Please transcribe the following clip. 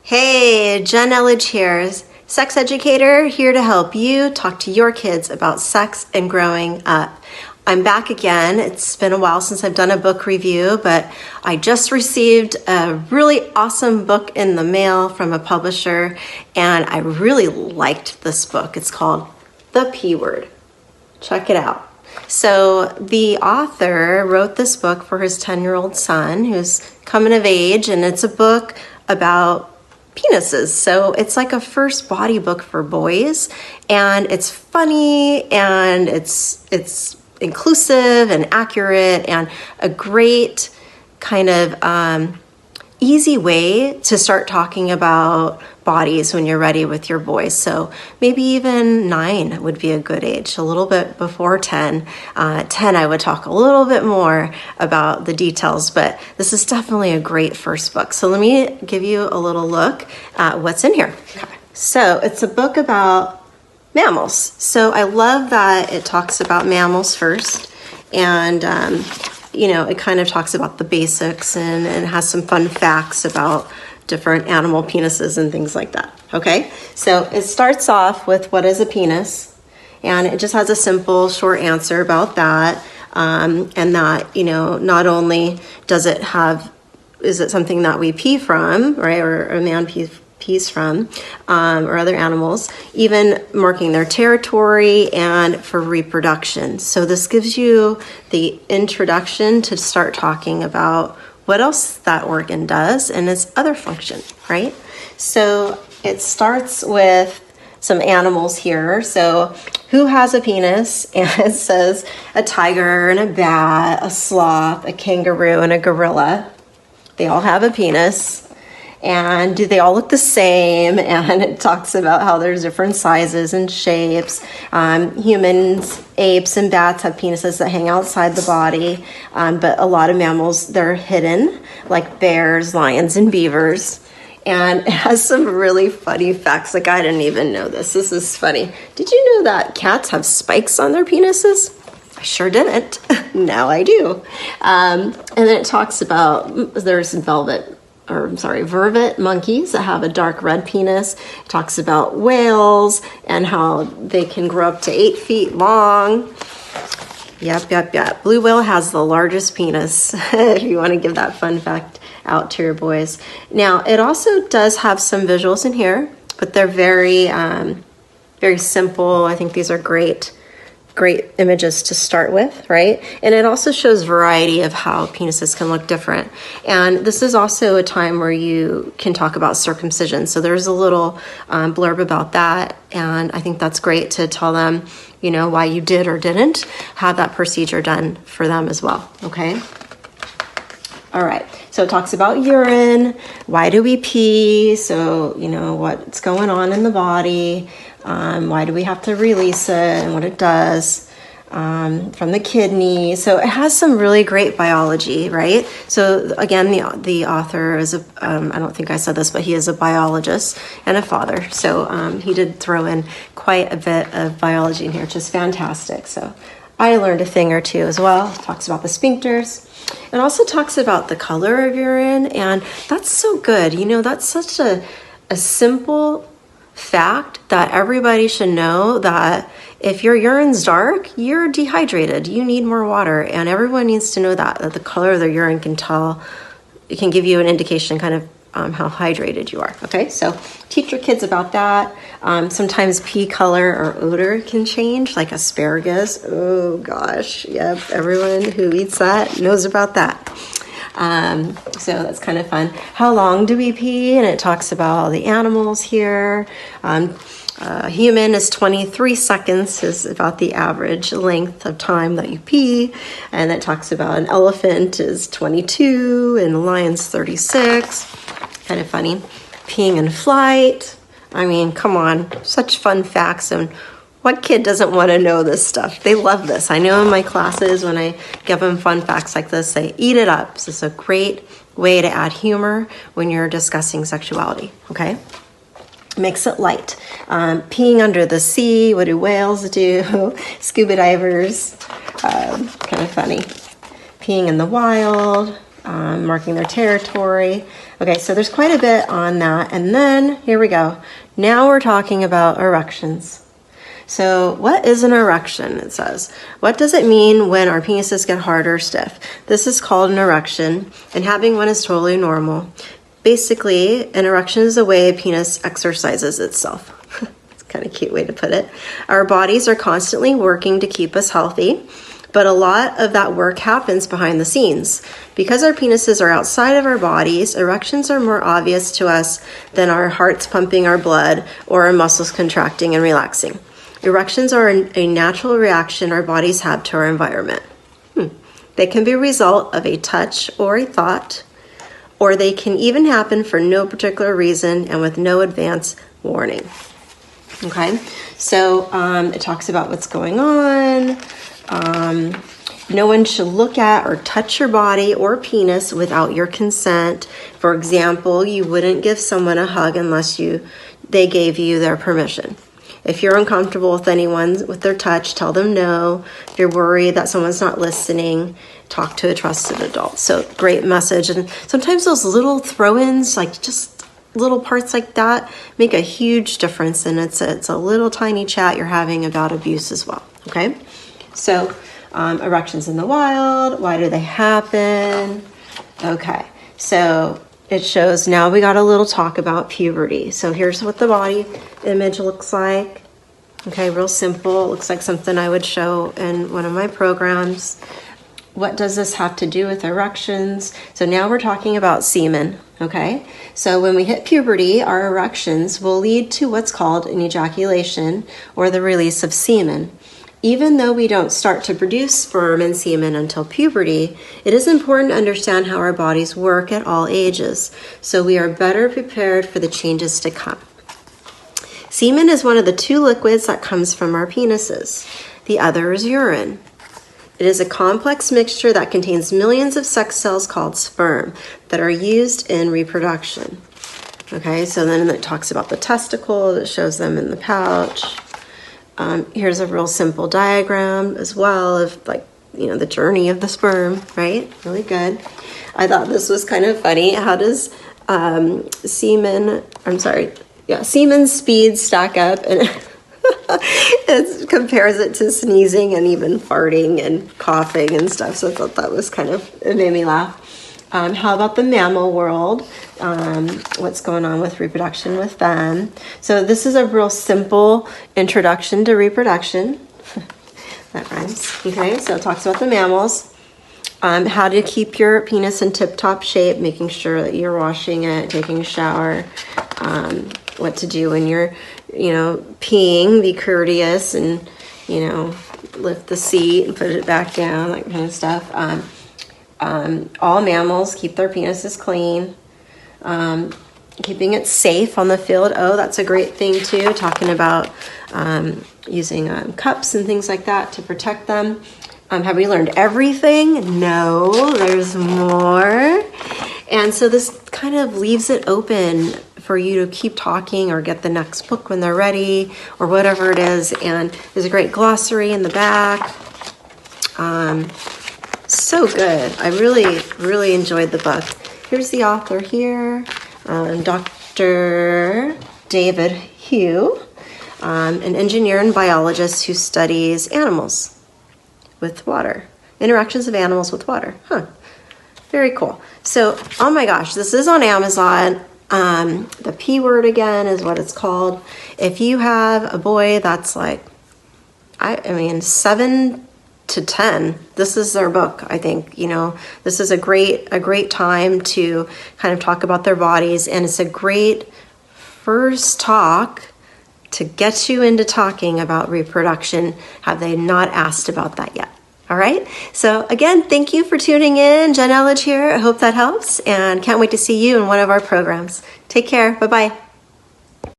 Hey, Jen Elledge here, sex educator, here to help you talk to your kids about sex and growing up. I'm back again. It's been a while since I've done a book review, but I just received a really awesome book in the mail from a publisher, and I really liked this book. It's called The P Word. Check it out. So the author wrote this book for his 10-year-old son who's coming of age, and it's a book about penises. So it's like a first body book for boys, and it's funny, and it's inclusive and accurate, and a great kind of easy way to start talking about bodies when you're ready with your boys. So maybe even 9 would be a good age, a little bit before 10. 10, I would talk a little bit more about the details, but this is definitely a great first book. So let me give you a little look at what's in here. So it's a book about mammals. So I love that it talks about mammals first, and it kind of talks about the basics and has some fun facts about different animal penises and things like that. Okay, so it starts off with what is a penis, and it just has a simple short answer about that, and that, not only is it something that we pee from, right, or a man pees from, or other animals, even marking their territory and for reproduction. So this gives you the introduction to start talking about what else that organ does and its other function, right? So it starts with some animals here. So who has a penis? And it says a tiger and a bat, a sloth, a kangaroo, and a gorilla. They all have a penis. And do they all look the same? And it talks about how there's different sizes and shapes. Humans, apes, and bats have penises that hang outside the body, but a lot of mammals, they're hidden, like bears, lions, and beavers. And it has some really funny facts. Like, I didn't even know this. This is funny. Did you know that cats have spikes on their penises? I sure didn't. Now I do. And then it talks about there's vervet monkeys that have a dark red penis. It talks about whales and how they can grow up to 8 feet long. Yep. Blue whale has the largest penis, if you want to give that fun fact out to your boys. Now, it also does have some visuals in here, but they're very, very simple. I think these are great images to start with, right? And it also shows variety of how penises can look different. And this is also a time where you can talk about circumcision. So there's a little blurb about that. And I think that's great to tell them, why you did or didn't have that procedure done for them as well, okay? All right, so it talks about urine. Why do we pee? So, what's going on in the body. Why do we have to release it and what it does from the kidney. So it has some really great biology, right? So again, the author is I don't think I said this, but he is a biologist and a father. So he did throw in quite a bit of biology in here, which is fantastic. So I learned a thing or two as well. It talks about the sphincters. It also talks about the color of urine, and that's so good. That's such a simple fact that everybody should know, that if your urine's dark, you're dehydrated. You need more water, and everyone needs to know that the color of their urine can give you an indication kind of how hydrated you are. Okay, so teach your kids about that. Sometimes pee color or odor can change, like asparagus. Oh gosh, yep, everyone who eats that knows about that. So that's kind of fun. How long do we pee? And it talks about all the animals here. Human is 23 seconds is about the average length of time that you pee. And it talks about an elephant is 22 and a lion's 36. Kind of funny. Peeing in flight. I mean, come on, such fun facts. And what kid doesn't want to know this stuff? They love this. I know in my classes when I give them fun facts like this, they eat it up. So it's a great way to add humor when you're discussing sexuality, okay? Makes it light. Peeing under the sea, what do whales do? Scuba divers, kind of funny. Peeing in the wild, marking their territory. Okay, so there's quite a bit on that. And then, here we go. Now we're talking about erections. So what is an erection, it says? What does it mean when our penises get hard or stiff? This is called an erection, and having one is totally normal. Basically, an erection is the way a penis exercises itself. It's kind of a cute way to put it. Our bodies are constantly working to keep us healthy, but a lot of that work happens behind the scenes. Because our penises are outside of our bodies, erections are more obvious to us than our hearts pumping our blood or our muscles contracting and relaxing. Erections are a natural reaction our bodies have to our environment. They can be a result of a touch or a thought, or they can even happen for no particular reason and with no advance warning. Okay, so it talks about what's going on. No one should look at or touch your body or penis without your consent. For example, you wouldn't give someone a hug unless they gave you their permission. If you're uncomfortable with their touch, tell them no. If you're worried that someone's not listening, talk to a trusted adult. So great message. And sometimes those little throw-ins, like just little parts like that, make a huge difference. And it's a little tiny chat you're having about abuse as well. Okay? So erections in the wild, why do they happen? Okay, so it shows now we got a little talk about puberty. So here's what the body image looks like. Okay, real simple. It looks like something I would show in one of my programs. What does this have to do with erections? So now we're talking about semen, okay? So when we hit puberty, our erections will lead to what's called an ejaculation, or the release of semen. Even though we don't start to produce sperm and semen until puberty, it is important to understand how our bodies work at all ages, so we are better prepared for the changes to come. Semen is one of the two liquids that comes from our penises. The other is urine. It is a complex mixture that contains millions of sex cells called sperm that are used in reproduction. Okay, so then it talks about the testicle, it shows them in the pouch. Here's a real simple diagram as well of the journey of the sperm, right? Really good. I thought this was kind of funny. How does semen speed stack up? And it compares it to sneezing and even farting and coughing and stuff. So I thought that was it made me laugh. How about the mammal world? What's going on with reproduction with them? So this is a real simple introduction to reproduction. That rhymes. Okay, so it talks about the mammals. How to keep your penis in tip-top shape, making sure that you're washing it, taking a shower. What to do when you're, peeing, be courteous and, lift the seat and put it back down, that kind of stuff. All mammals keep their penises clean. Keeping it safe on the field. Oh, that's a great thing too. Talking about using cups and things like that to protect them. Have we learned everything? No, there's more. And so this kind of leaves it open for you to keep talking or get the next book when they're ready or whatever it is. And there's a great glossary in the back. So good. I really, really enjoyed the book. Here's the author here, Dr. David Hugh, an engineer and biologist who studies animals with water, interactions of animals with water. Very cool. So, oh my gosh, this is on Amazon. The P word again is what it's called. If you have a boy that's 7 to 10, this is their book. I think, this is a great time to kind of talk about their bodies, and it's a great first talk to get you into talking about reproduction. Have they not asked about that yet? All right. So again, thank you for tuning in. Jen Elledge here. I hope that helps, and can't wait to see you in one of our programs. Take care. Bye-bye.